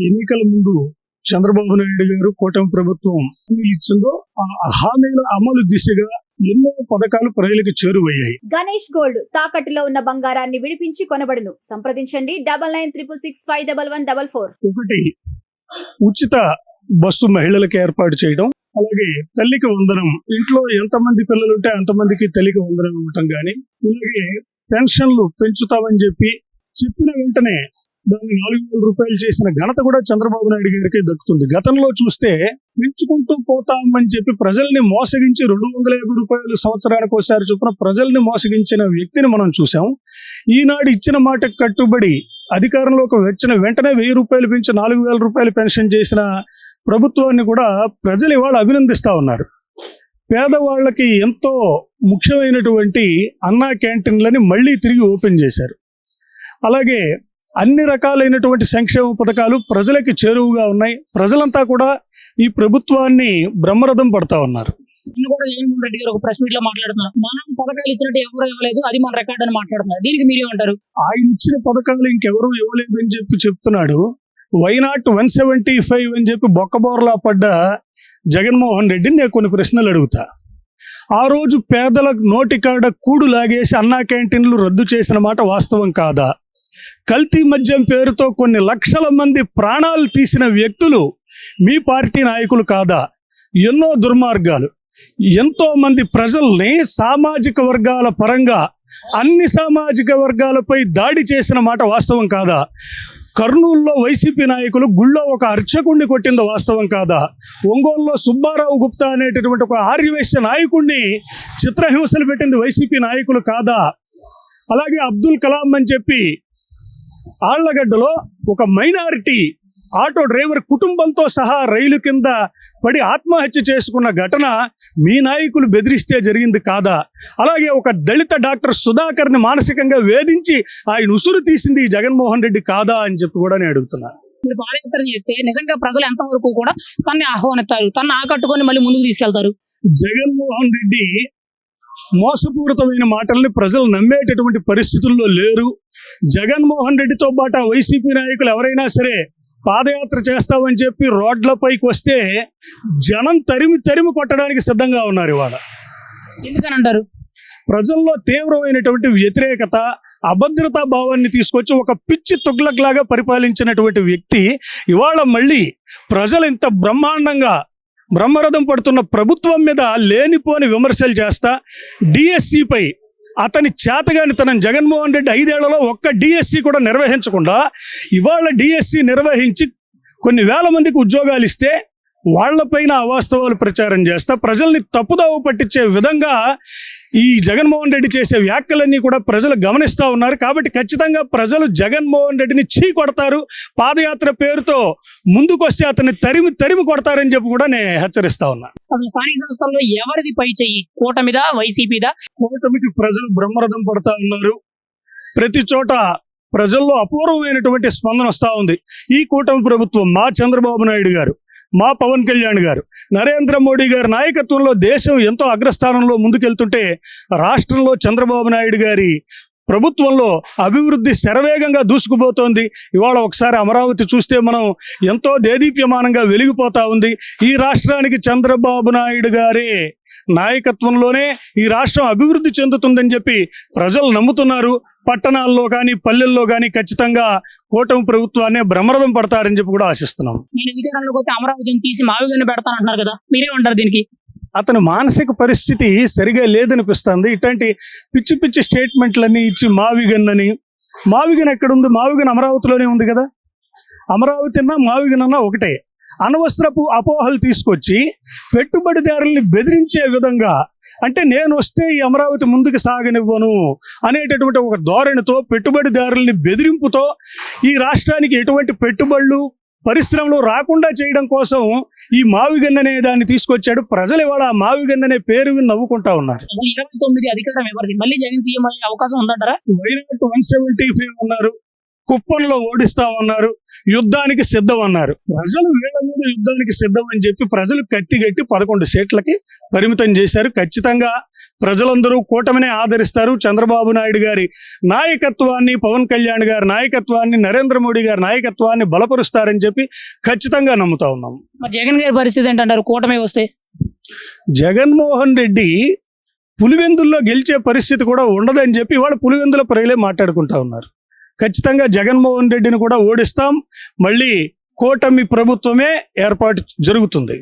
ఎన్నికల ముందు చంద్రబాబు నాయుడు గారు కూటమి ప్రభుత్వం హామీలు ఇచ్చిందో ఆ హామీల అమలు దిశగా ఎన్నో పథకాలు ప్రజలకు చేరువయ్యాయి. గణేష్ గోల్డ్ తాకట్టులో ఉన్న బంగారాన్ని విడిపించి కొనబడును. సంప్రదించండి 9966651144. ఒకటి, ఉచిత బస్సు మహిళలకు ఏర్పాటు చేయడం. అలాగే తల్లికి వందనం, ఇంట్లో ఎంతమంది పిల్లలు ఉంటే అంతమందికి తల్లికి వందనం ఇవ్వటం కానీ, ఇలాగే పెన్షన్లు పెంచుతామని చెప్పిన వెంటనే దాన్ని 4,000 రూపాయలు చేసిన ఘనత కూడా చంద్రబాబు నాయుడు గారికి దక్కుతుంది. గతంలో చూస్తే పెంచుకుంటూ పోతామని చెప్పి ప్రజల్ని మోసగించి 250 రూపాయలు సంవత్సరానికి ఒకసారి చొప్పున ప్రజల్ని మోసగించిన వ్యక్తిని మనం చూసాం. ఈనాడు ఇచ్చిన మాట కట్టుబడి అధికారంలోకి వచ్చిన వెంటనే 1,000 రూపాయలు పెంచి 4,000 రూపాయలు పెన్షన్ చేసిన ప్రభుత్వాన్ని కూడా ప్రజలు ఇవాళ అభినందిస్తా ఉన్నారు. పేదవాళ్ళకి ఎంతో ముఖ్యమైనటువంటి అన్నా క్యాంటీన్లని మళ్ళీ తిరిగి ఓపెన్ చేశారు. అలాగే అన్ని రకాలైనటువంటి సంక్షేమ పథకాలు ప్రజలకి చేరువుగా ఉన్నాయి. ప్రజలంతా కూడా ఈ ప్రభుత్వాన్ని బ్రహ్మరథం పడతా ఉన్నారు. కూడా జగన్మోహన్ రెడ్డి గారు ఒక ప్రెస్ మీట్ లో మాట్లాడుతున్నారు, మనం పథకాలు ఇచ్చినట్టు ఎవరు ఇవ్వలేదు, అది మన రికార్డ్ అని మాట్లాడుతున్నారు. దీనికి మీరేమంటారు? ఆయన ఇచ్చిన పథకాలు ఇంకెవరూ ఇవ్వలేదు అని చెప్తున్నాడు. వైనాట్ 175 అని చెప్పి బొక్కబోర్లా పడ్డ జగన్మోహన్ రెడ్డిని నేను కొన్ని ప్రశ్నలు అడుగుతా. ఆ రోజు పేదల నోటికాడ కూడు లాగేసి అన్నా క్యాంటీన్లు రద్దు చేసిన మాట వాస్తవం కాదా? కల్తీ మద్యం పేరుతో కొన్ని లక్షల మంది ప్రాణాలు తీసిన వ్యక్తులు మీ పార్టీ నాయకులు కాదా? ఎన్నో దుర్మార్గాలు, ఎంతో మంది ప్రజల్ని సామాజిక వర్గాల పరంగా అన్ని సామాజిక వర్గాలపై దాడి చేసిన మాట వాస్తవం కాదా? కర్నూలులో వైసీపీ నాయకులు గుళ్ళో ఒక అర్చకుడిని కొట్టింది వాస్తవం కాదా? ఒంగోలులో సుబ్బారావు గుప్తా అనేటటువంటి ఒక ఆర్యవైశ్య నాయకుడిని చిత్రహింసలు పెట్టింది వైసీపీ నాయకులు కాదా? అలాగే అబ్దుల్ కలాం అని చెప్పి ఆళ్లగడ్డలో ఒక మైనారిటీ ఆటో డ్రైవర్ కుటుంబంతో సహా రైలు కింద పడి ఆత్మహత్య చేసుకున్న ఘటన మీ నాయకులు బెదిరిస్తే జరిగింది కాదా? అలాగే ఒక దళిత డాక్టర్ సుధాకర్ని మానసికంగా వేధించి ఆయన ఉసురు తీసింది జగన్మోహన్ రెడ్డి కాదా అని చెప్పి కూడా నేను అడుగుతున్నాను. మీరు పాదయాత్ర చేస్తే నిజంగా ప్రజలు ఎంతవరకు కూడా తన్ని ఆహ్వానిస్తారు, తను ఆకట్టుకొని మళ్ళీ ముందుకు తీసుకెళ్తారు? జగన్మోహన్ రెడ్డి మోసపూరితమైన మాటల్ని ప్రజలు నమ్మేటటువంటి పరిస్థితుల్లో లేరు. జగన్మోహన్ రెడ్డితో పాటు వైసీపీ నాయకులు ఎవరైనా సరే పాదయాత్ర చేస్తామని చెప్పి రోడ్లపైకి వస్తే జనం తరిమి కొట్టడానికి సిద్ధంగా ఉన్నారు. ఇవాళ ఎందుకని అంటారు? ప్రజల్లో తీవ్రమైనటువంటి వ్యతిరేకత, అభద్రతా భావాన్ని తీసుకొచ్చి ఒక పిచ్చి తుగ్లక్ లాగా పరిపాలించినటువంటి వ్యక్తి ఇవాళ మళ్ళీ ప్రజలు ఇంత బ్రహ్మాండంగా బ్రహ్మరథం పడుతున్న ప్రభుత్వం మీద లేనిపోని విమర్శలు చేస్తా, డిఎస్సిపై అతని చేతగాని తన జగన్మోహన్ రెడ్డి 5 ఏళ్లలో ఒక్క డిఎస్సి కూడా నిర్వహించకుండా ఇవాళ డిఎస్సి నిర్వహించి కొన్ని వేల మందికి ఉద్యోగాలు ఇస్తే వాళ్లపైన అవాస్తవాలు ప్రచారం చేస్తా ప్రజల్ని తప్పుదావ పట్టించే విధంగా ఈ జగన్మోహన్ రెడ్డి చేసే వ్యాఖ్యలన్నీ కూడా ప్రజలు గమనిస్తూ ఉన్నారు. కాబట్టి ఖచ్చితంగా ప్రజలు జగన్మోహన్ రెడ్డిని చీ కొడతారు. పాదయాత్ర పేరుతో ముందుకొస్తే అతన్ని తరిమి కొడతారని చెప్పి కూడా నేను హెచ్చరిస్తా ఉన్నా. అసలు స్థానిక సంస్థల్లో ఎవరిది పై చెయ్యి, కూటమిదా వైసీపీదా? కూటమికి ప్రజలు బ్రహ్మరథం పడతా ఉన్నారు. ప్రతి చోట ప్రజల్లో అపూర్వమైనటువంటి స్పందన వస్తూ ఉంది. ఈ కూటమి ప్రభుత్వం, మా చంద్రబాబు నాయుడు గారు, మా పవన్ కళ్యాణ్ గారు, నరేంద్ర మోడీ గారి నాయకత్వంలో దేశం ఎంతో అగ్రస్థానంలో ముందుకెళ్తుంటే రాష్ట్రంలో చంద్రబాబు నాయుడు గారి ప్రభుత్వంలో అభివృద్ధి శరవేగంగా దూసుకుపోతోంది. ఇవాళ ఒకసారి అమరావతి చూస్తే మనం ఎంతో దేదీప్యమానంగా వెలిగిపోతా ఉంది. ఈ రాష్ట్రానికి చంద్రబాబు నాయుడు గారి నాయకత్వంలోనే ఈ రాష్ట్రం అభివృద్ధి చెందుతుందని చెప్పి ప్రజలు నమ్ముతున్నారు. పట్టణాల్లో కానీ పల్లెల్లో కానీ ఖచ్చితంగా కూటమి ప్రభుత్వాన్ని బ్రహ్మరథం పడతారని చెప్పి కూడా ఆశిస్తున్నాం. నేను అధికారంలోకి వస్తే అమరావతిని తీసి మావిగన్ను పెడతానంటున్నారు కదా, మీరేమంటారు దీనికి? అతని మానసిక పరిస్థితి సరిగా లేదనిపిస్తుంది. ఇట్లాంటి పిచ్చి స్టేట్మెంట్లన్నీ ఇచ్చి మావిగన్ ఎక్కడుంది? మావిగన్ అమరావతిలోనే ఉంది కదా. అమరావతి అన్నా మావిగన్ అన్నా ఒకటే. అనవసరపు అపోహలు తీసుకొచ్చి పెట్టుబడిదారుల్ని బెదిరించే విధంగా, అంటే నేను వస్తే ఈ అమరావతి ముందుకు సాగనివ్వను అనేటటువంటి ఒక ధోరణితో పెట్టుబడిదారుల్ని బెదిరింపుతో ఈ రాష్ట్రానికి ఎటువంటి పెట్టుబడులు పరిశ్రమలు రాకుండా చేయడం కోసం ఈ మావిగన్ అనే దాన్ని తీసుకొచ్చాడు. ప్రజలు ఇవాళ ఆ మావిగన్ అనే పేరు విని నవ్వుకుంటా ఉన్నారు. 29 అధికారం ఎవరిది? మళ్ళీ జగన్ సీఎం అయ్యే అవకాశం ఉందంటారా? వైనాట్ 175 ఉన్నారు. కుప్పంలో ఓడిస్తామన్నారు, యుద్ధానికి సిద్ధం అన్నారు. ప్రజలు వీళ్ళ మీద యుద్ధానికి సిద్ధం అని చెప్పి ప్రజలు కత్తిగట్టి 11 సీట్లకి పరిమితం చేశారు. ఖచ్చితంగా ప్రజలందరూ కూటమినే ఆదరిస్తారు. చంద్రబాబు నాయుడు గారి నాయకత్వాన్ని, పవన్ కళ్యాణ్ గారి నాయకత్వాన్ని, నరేంద్ర మోడీ గారి నాయకత్వాన్ని బలపరుస్తారని చెప్పి ఖచ్చితంగా నమ్ముతా ఉన్నాం. మరి జగన్ గారి పరిస్థితి ఏంటంటారు కూటమి వస్తే? జగన్మోహన్ రెడ్డి పులివెందుల్లో గెలిచే పరిస్థితి కూడా ఉండదని చెప్పి ఇవాళ పులివెందుల ప్రజలే మాట్లాడుకుంటా ఉన్నారు. ఖచ్చితంగా జగన్మోహన్ రెడ్డిని కూడా ఓడిస్తాం, మళ్ళీ కూటమి ప్రభుత్వమే ఏర్పాటు జరుగుతుంది.